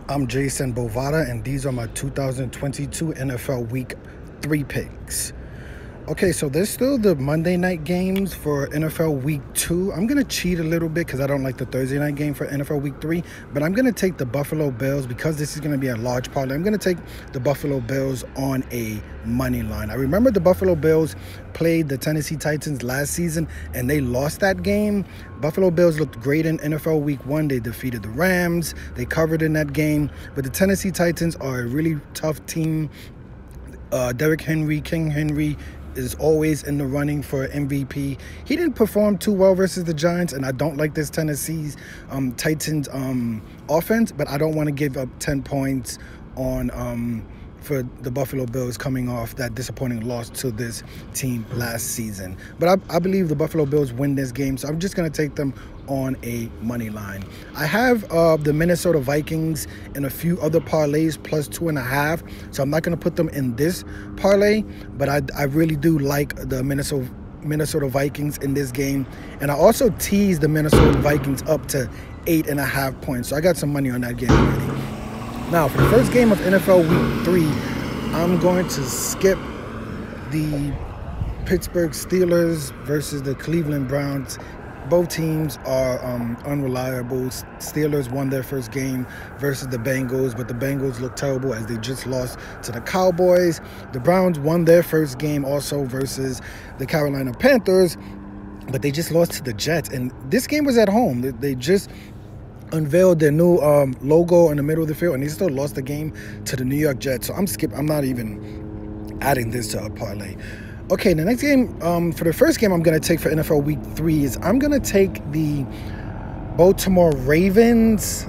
I'm Jason Bovada, and these are my 2022 NFL Week 3 picks. Okay, so there's still the Monday night games for NFL Week 2. I'm going to cheat a little bit because I don't like the Thursday night game for NFL Week 3, but I'm going to take the Buffalo Bills because this is going to be a large parlay. I'm going to take the Buffalo Bills on a money line. I remember the Buffalo Bills played the Tennessee Titans last season and they lost that game. Buffalo Bills looked great in NFL Week 1. They defeated the Rams. They covered in that game, but the Tennessee Titans are a really tough team. Derrick Henry, King Henry, is always in the running for MVP. He didn't perform too well versus the Giants, and I don't like this Tennessee's Titans offense, but I don't want to give up 10 points on for the Buffalo Bills coming off that disappointing loss to this team last season. But I believe the Buffalo Bills win this game, so I'm just going to take them on a money line. I have the Minnesota Vikings and a few other parlays plus 2.5, so I'm not going to put them in this parlay, but I really do like the Minnesota Vikings in this game, and I also teased the Minnesota Vikings up to 8.5 points, so I got some money on that game already. Now, for the first game of NFL Week 3, I'm going to skip the Pittsburgh Steelers versus the Cleveland Browns. Both teams are unreliable. Steelers won their first game versus the Bengals, but the Bengals look terrible as they just lost to the Cowboys. The Browns won their first game also versus the Carolina Panthers, but they just lost to the Jets. And this game was at home. They just unveiled their new logo in the middle of the field, and they still lost the game to the New York Jets. So I'm not even adding this to a parlay. Okay, the next game, for the first game I'm going to take for NFL Week 3 is I'm going to take the Baltimore Ravens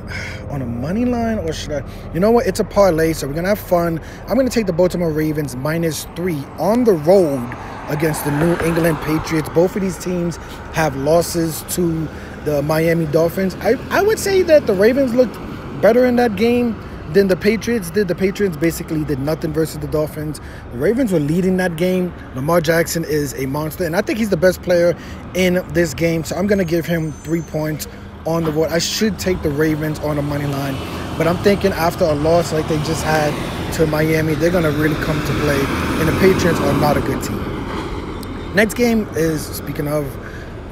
on a money line, or should I? You know what? It's a parlay, so we're going to have fun. I'm going to take the Baltimore Ravens -3 on the road against the New England Patriots. Both of these teams have losses to the Miami Dolphins. I would say that the Ravens looked better in that game than the Patriots did. The Patriots basically did nothing versus the Dolphins. The Ravens were leading that game. Lamar Jackson is a monster, and I think he's the best player in this game, so I'm going to give him 3 points on the board. I should take the Ravens on the money line, but I'm thinking after a loss like they just had to Miami, they're going to really come to play, and the Patriots are not a good team. Next game is, speaking of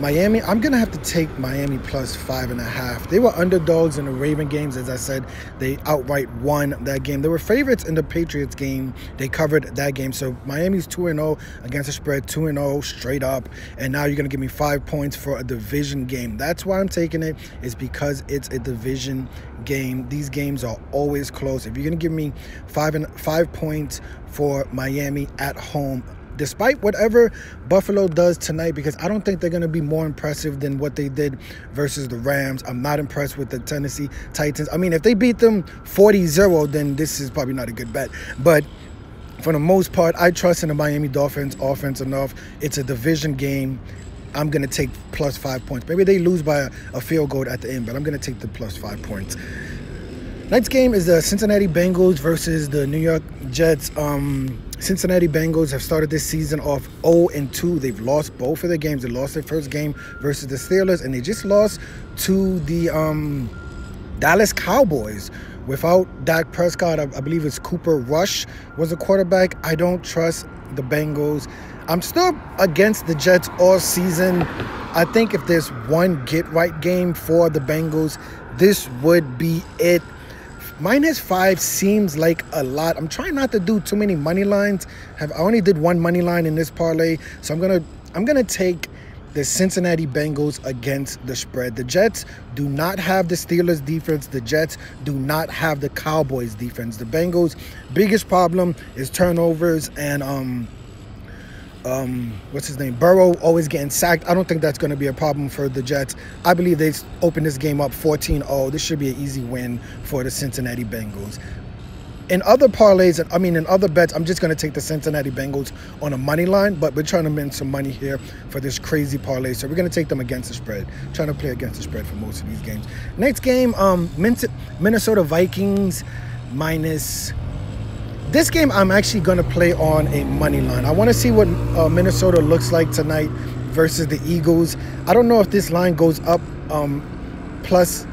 Miami, I'm going to have to take Miami plus 5.5. They were underdogs in the Raven games. As I said, they outright won that game. They were favorites in the Patriots game. They covered that game. So Miami's 2-0 against the spread, 2-0 straight up. And now you're going to give me 5 points for a division game. That's why I'm taking it, is because it's a division game. These games are always close. If you're going to give me 5 points for Miami at home, despite whatever Buffalo does tonight, because I don't think they're going to be more impressive than what they did versus the Rams. I'm not impressed with the Tennessee Titans. I mean, if they beat them 40-0, then this is probably not a good bet. But for the most part, I trust in the Miami Dolphins offense enough. It's a division game. I'm going to take plus 5 points. Maybe they lose by a field goal at the end, but I'm going to take the plus 5 points. Next game is the Cincinnati Bengals versus the New York Jets. Cincinnati Bengals have started this season off 0-2. They've lost both of their games. They lost their first game versus the Steelers, and they just lost to the Dallas Cowboys. Without Dak Prescott, I believe it's Cooper Rush was the quarterback. I don't trust the Bengals. I'm still against the Jets all season. I think if there's one get-right game for the Bengals, this would be it. -5 seems like a lot. I'm trying not to do too many money lines. I only did one money line in this parlay, so I'm gonna take the Cincinnati Bengals against the spread. The Jets do not have the Steelers defense. The Jets do not have the Cowboys defense. The Bengals' biggest problem is turnovers and what's his name? Burrow always getting sacked. I don't think that's going to be a problem for the Jets. I believe they open this game up 14-0. This should be an easy win for the Cincinnati Bengals. In other parlays, in other bets, I'm just going to take the Cincinnati Bengals on a money line, but we're trying to win some money here for this crazy parlay. So we're going to take them against the spread. Trying to play against the spread for most of these games. Next game, Minnesota Vikings minus. This game I'm actually going to play on a money line. I want to see what Minnesota looks like tonight versus the Eagles. I don't know if this line goes up plus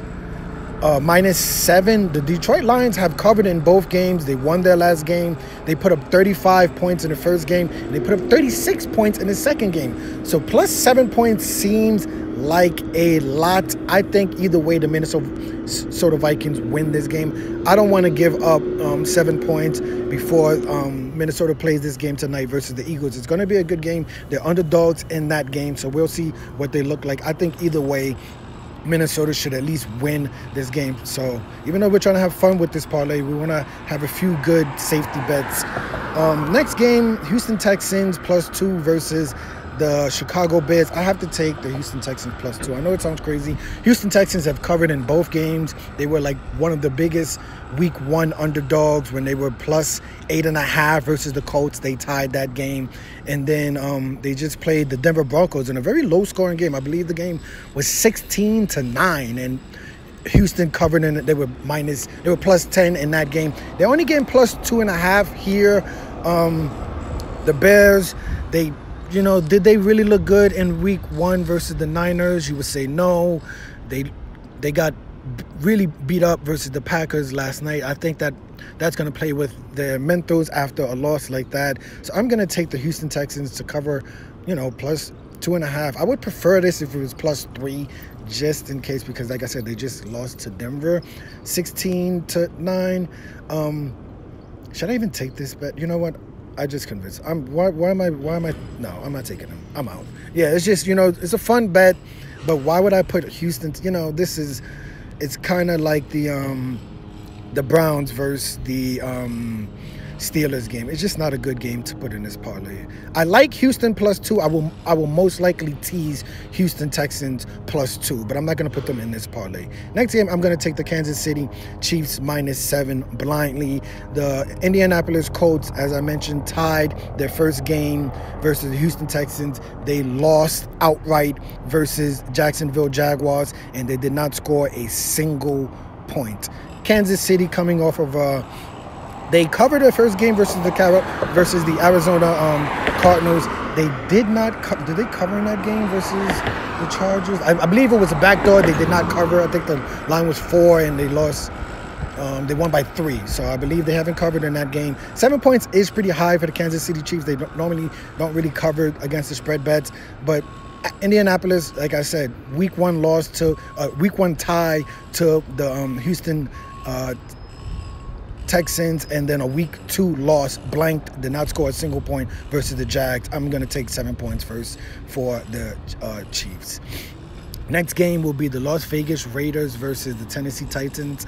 -7. The Detroit Lions have covered in both games. They won their last game. They put up 35 points in the first game, and they put up 36 points in the second game. So +7 points seems like a lot. I think either way, the Minnesota Vikings win this game. I don't want to give up 7 points before Minnesota plays this game tonight versus the Eagles. It's going to be a good game. They're underdogs in that game, so we'll see what they look like. I think either way, Minnesota should at least win this game. So even though we're trying to have fun with this parlay, we want to have a few good safety bets. Next game, Houston Texans +2 versus the Chicago Bears. I have to take the Houston Texans +2. I know it sounds crazy. Houston Texans have covered in both games. They were like one of the biggest week 1 underdogs when they were +8.5 versus the Colts. They tied that game. And then they just played the Denver Broncos in a very low scoring game. I believe the game was 16-9, and Houston covered in it. They were +10 in that game. They're only getting +2.5 here. The Bears, did they really look good in week 1 versus the Niners? You would say no. They got really beat up versus the Packers last night. I think that's going to play with their mentals after a loss like that. So I'm going to take the Houston Texans to cover, +2.5. I would prefer this if it was +3, just in case, because like I said, they just lost to Denver 16-9. Should I even take this bet? You know what? I just convinced. Why am I? No, I'm not taking them. I'm out. Yeah, it's just, it's a fun bet, but why would I put Houston? It's kind of like the Browns versus the Steelers game. It's just not a good game to put in this parlay. I like Houston +2. I will most likely tease Houston Texans +2, but I'm not going to put them in this parlay. Next game, I'm going to take the Kansas City Chiefs -7 blindly. The Indianapolis Colts, as I mentioned, tied their first game versus the Houston Texans. They lost outright versus Jacksonville Jaguars, and they did not score a single point. Kansas City coming off of they covered their first game versus the Arizona Cardinals. They did not. Did they cover in that game versus the Chargers? I believe it was a backdoor. They did not cover. I think the line was 4, and they lost. They won by 3, so I believe they haven't covered in that game. 7 points is pretty high for the Kansas City Chiefs. They normally don't really cover against the spread bets, but Indianapolis, like I said, week 1 tie to the Houston Texans, and then a week 2 loss, blanked, did not score a single point versus the Jags. I'm going to take 7 points first for the Chiefs. Next game will be the Las Vegas Raiders versus the Tennessee Titans.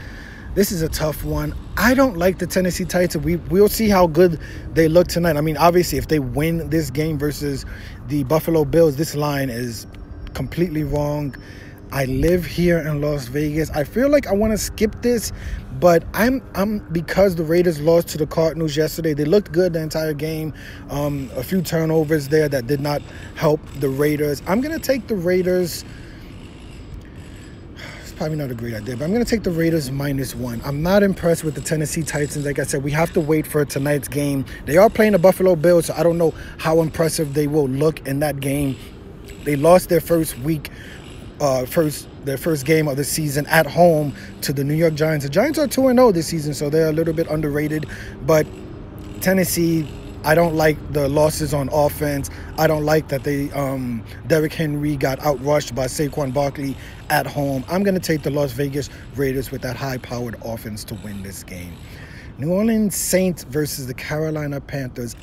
This is a tough one. I don't like the Tennessee Titans. We'll see how good they look tonight. I mean, obviously, if they win this game versus the Buffalo Bills, this line is completely wrong. I live here in Las Vegas. I feel like I want to skip this, but I'm because the Raiders lost to the Cardinals yesterday. They looked good the entire game. A few turnovers there that did not help the Raiders. I'm going to take the Raiders. It's probably not a great idea, but I'm going to take the Raiders -1. I'm not impressed with the Tennessee Titans. Like I said, we have to wait for tonight's game. They are playing the Buffalo Bills, so I don't know how impressive they will look in that game. They lost their first game of the season at home to the New York Giants. The Giants are 2-0 this season, so they're a little bit underrated. But Tennessee, I don't like the losses on offense. I don't like that Derrick Henry got outrushed by Saquon Barkley at home. I'm going to take the Las Vegas Raiders with that high-powered offense to win this game. New Orleans Saints versus the Carolina Panthers.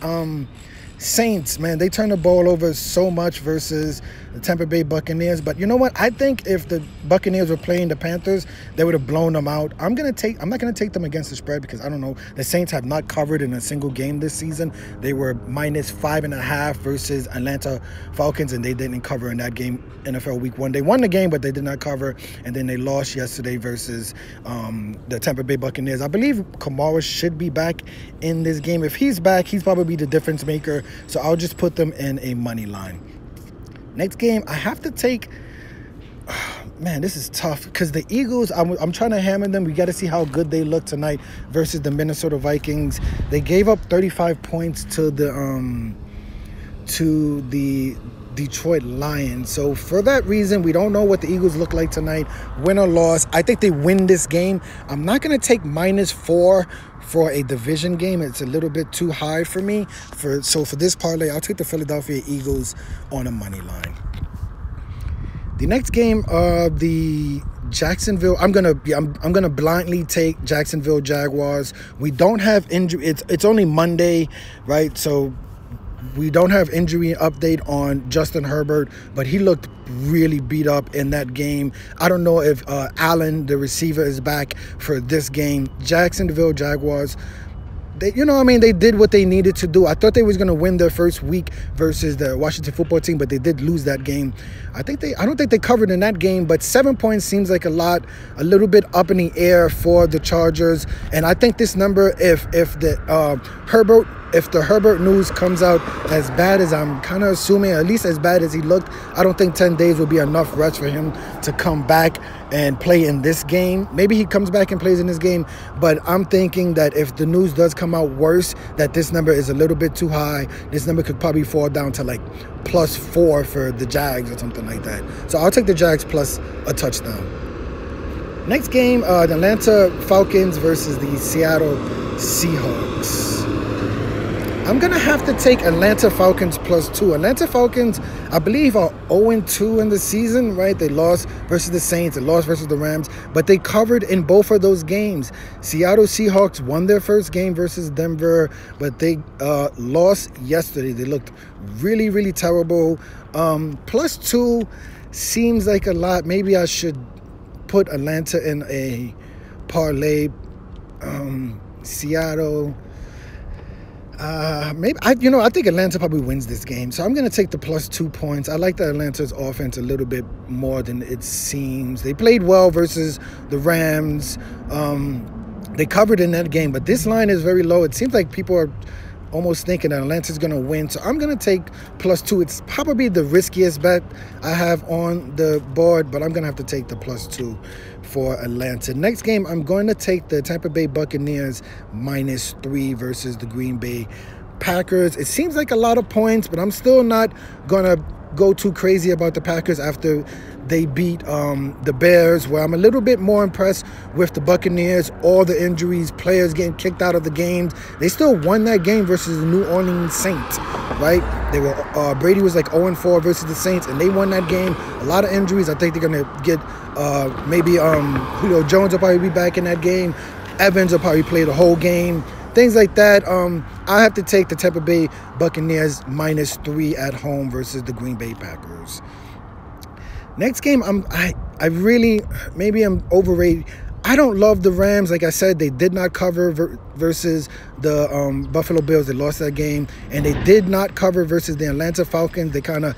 Saints, man, they turn the ball over so much versus the Tampa Bay Buccaneers. But you know what? I think if the Buccaneers were playing the Panthers, they would have blown them out. I'm not going to take them against the spread because I don't know. The Saints have not covered in a single game this season. They were -5.5 versus Atlanta Falcons, and they didn't cover in that game, NFL Week 1. They won the game, but they did not cover, and then they lost yesterday versus the Tampa Bay Buccaneers. I believe Kamara should be back in this game. If he's back, he's probably the difference maker. So I'll just put them in a money line. Next game, I have to take. Man, this is tough because the Eagles, I'm trying to hammer them. We got to see how good they look tonight versus the Minnesota Vikings. They gave up 35 points to the Detroit Lions. So for that reason, we don't know what the Eagles look like tonight, win or loss. I think they win this game. I'm not going to take -4 for a division game. It's a little bit too high for me. So for this parlay, I'll take the Philadelphia Eagles on a money line. The next game, the Jacksonville. I'm gonna blindly take Jacksonville Jaguars. We don't have injury. It's only Monday, right? So we don't have injury update on Justin Herbert, but he looked really beat up in that game. I don't know if Allen, the receiver, is back for this game. Jacksonville Jaguars. They did what they needed to do. I thought they was going to win their first week versus the Washington football team, but they did lose that game. I don't think they covered in that game, but 7 points seems like a lot, a little bit up in the air for the Chargers. And I think this number, if the Herbert news comes out as bad as I'm kind of assuming, at least as bad as he looked, I don't think 10 days will be enough rest for him to come back and play in this game. Maybe he comes back and plays in this game, but I'm thinking that if the news does come out worse, that this number is a little bit too high. This number could probably fall down to like +4 for the Jags or something like that. So I'll take the Jags plus a touchdown. Next game, the Atlanta Falcons versus the Seattle Seahawks. I'm going to have to take Atlanta Falcons +2. Atlanta Falcons, I believe, are 0-2 in the season, right? They lost versus the Saints, they lost versus the Rams, but they covered in both of those games. Seattle Seahawks won their first game versus Denver, but they lost yesterday. They looked really, really terrible. +2 seems like a lot. Maybe I should put Atlanta in a parlay. Seattle... I think Atlanta probably wins this game. So I'm going to take the +2 points. I like the Atlanta's offense a little bit more than it seems. They played well versus the Rams. They covered in that game, but this line is very low. It seems like people are almost thinking that Atlanta's going to win. So I'm going to take +2. It's probably the riskiest bet I have on the board, but I'm going to have to take the +2 for Atlanta. Next game, I'm going to take the Tampa Bay Buccaneers -3 versus the Green Bay Packers. It seems like a lot of points, but I'm still not going to go too crazy about the Packers after they beat the Bears, where I'm a little bit more impressed with the Buccaneers. All the injuries, players getting kicked out of the games. They still won that game versus the New Orleans Saints, right? They were Brady was like 0-4 versus the Saints, and they won that game. A lot of injuries. I think they're going to get maybe Julio Jones will probably be back in that game. Evans will probably play the whole game. Things like that. I have to take the Tampa Bay Buccaneers -3 at home versus the Green Bay Packers. Next game, I really, maybe I'm overrated. I don't love the Rams. Like I said, they did not cover versus the Buffalo Bills. They lost that game. And they did not cover versus the Atlanta Falcons. They kind of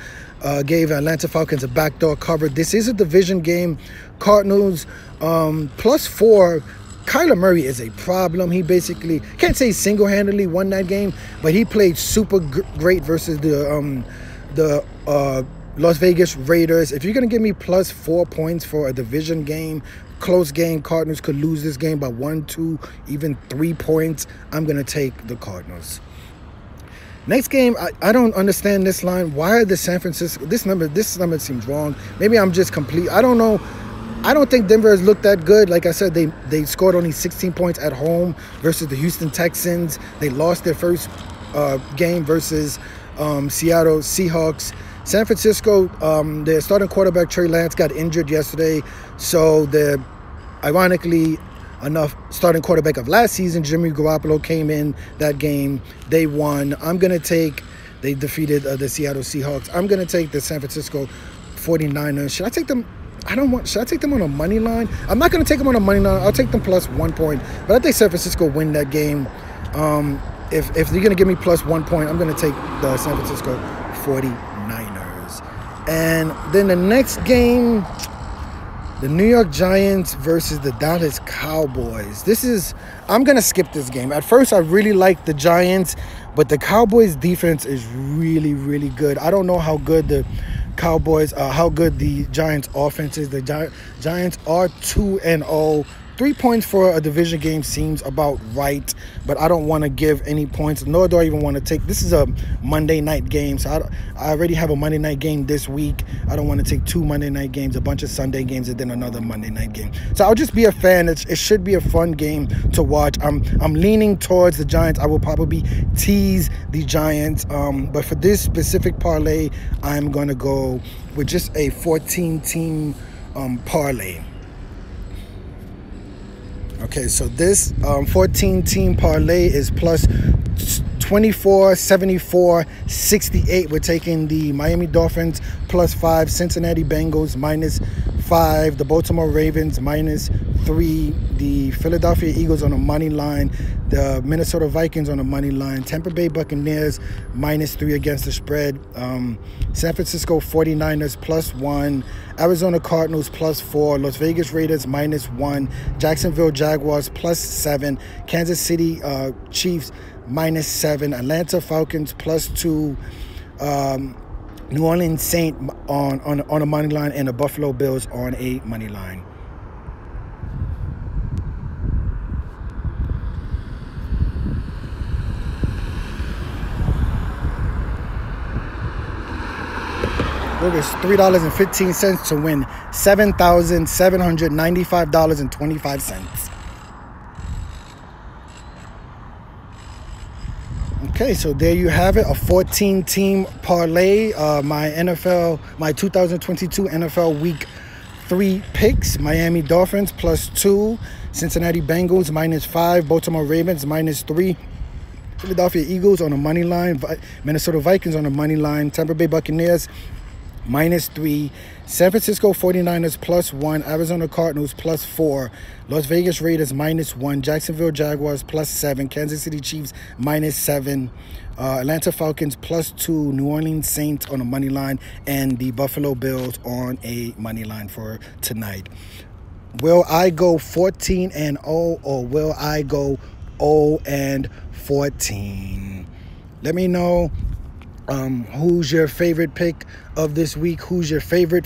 gave Atlanta Falcons a backdoor cover. This is a division game. Cardinals +4. Kyler Murray is a problem. He basically, can't say single-handedly won that game, but he played super great versus the Las Vegas Raiders. If you're going to give me +4 points for a division game, close game, Cardinals could lose this game by 1, 2, even 3 points. I'm going to take the Cardinals. Next game, I don't understand this line. Why are the San Francisco, this number seems wrong. Maybe I'm just complete. I don't know. I don't think Denver has looked that good. Like I said, they scored only 16 points at home versus the Houston Texans. They lost their first game versus Seattle Seahawks. San Francisco, their starting quarterback, Trey Lance, got injured yesterday. So the, ironically enough, starting quarterback of last season, Jimmy Garoppolo, came in that game. They won. They defeated the Seattle Seahawks. I'm going to take the San Francisco 49ers. Should I take them? Should I take them on a money line? I'm not going to take them on a money line. I'll take them +1 point. But I think San Francisco win that game. If they're going to give me +1 point, I'm going to take the San Francisco 49ers. And then the next game, the New York Giants versus the Dallas Cowboys. I'm going to skip this game. At first, I really liked the Giants, but the Cowboys defense is really, really good. I don't know how good the Giants offense is. The Giants are 2-0 3 points for a division game seems about right, but I don't want to give any points, nor do I even want to take. This is a Monday night game, so I already have a Monday night game this week. I don't want to take 2 Monday night games, a bunch of Sunday games, and then another Monday night game. So I'll just be a fan. It should be a fun game to watch. I'm leaning towards the Giants. I will probably tease the Giants, but for this specific parlay, I'm going to go with just a 14-team parlay. Okay, so this 14-team parlay is plus 24, 74, 68. We're taking the Miami Dolphins plus 5, Cincinnati Bengals minus 5, the Baltimore Ravens minus 3, the Philadelphia Eagles on the money line, the Minnesota Vikings on the money line, Tampa Bay Buccaneers minus 3 against the spread, San Francisco 49ers plus 1, Arizona Cardinals plus 4, Las Vegas Raiders minus 1, Jacksonville Jaguars plus 7, Kansas City Chiefs minus 7, Atlanta Falcons plus 2, New Orleans Saints on a money line, and the Buffalo Bills on a money line. It was $3.15 to win $7,795.25. Okay, so there you have it, a 14-team parlay. My 2022 NFL Week 3 picks: Miami Dolphins plus 2, Cincinnati Bengals minus 5, Baltimore Ravens minus 3, Philadelphia Eagles on the money line, Minnesota Vikings on the money line, Tampa Bay Buccaneers minus 3, San Francisco 49ers plus 1, Arizona Cardinals plus 4, Las Vegas Raiders minus 1, Jacksonville Jaguars plus 7, Kansas City Chiefs minus 7, Atlanta Falcons plus 2, New Orleans Saints on a money line, and the Buffalo Bills on a money line for tonight. Will I go 14-0 or will I go 0-14? Let me know. Who's your favorite pick of this week? Who's your favorite?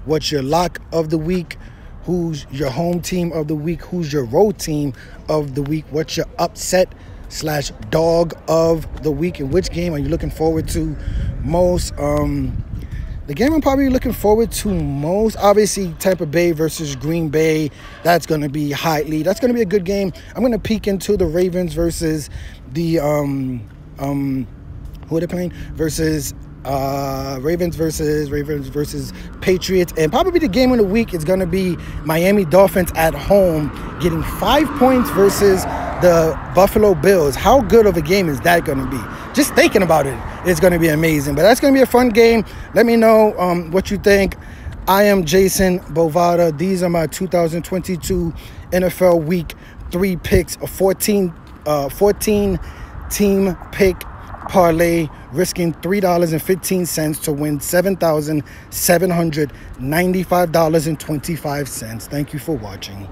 What's your lock of the week? Who's your home team of the week? Who's your road team of the week? What's your upset/dog of the week? And which game are you looking forward to most? The game I'm probably looking forward to most, obviously, Tampa Bay versus Green Bay. That's going to be highly. That's going to be a good game. I'm going to peek into the Ravens versus the who are they playing? Versus Ravens versus Patriots. And probably the game of the week is going to be Miami Dolphins at home getting 5 points versus the Buffalo Bills. How good of a game is that going to be? Just thinking about it, it's going to be amazing. But that's going to be a fun game. Let me know what you think. I am Jason Bovada. These are my 2022 NFL Week 3 picks, a 14-team pick parlay, risking $3.15 to win $7,795.25. Thank you for watching.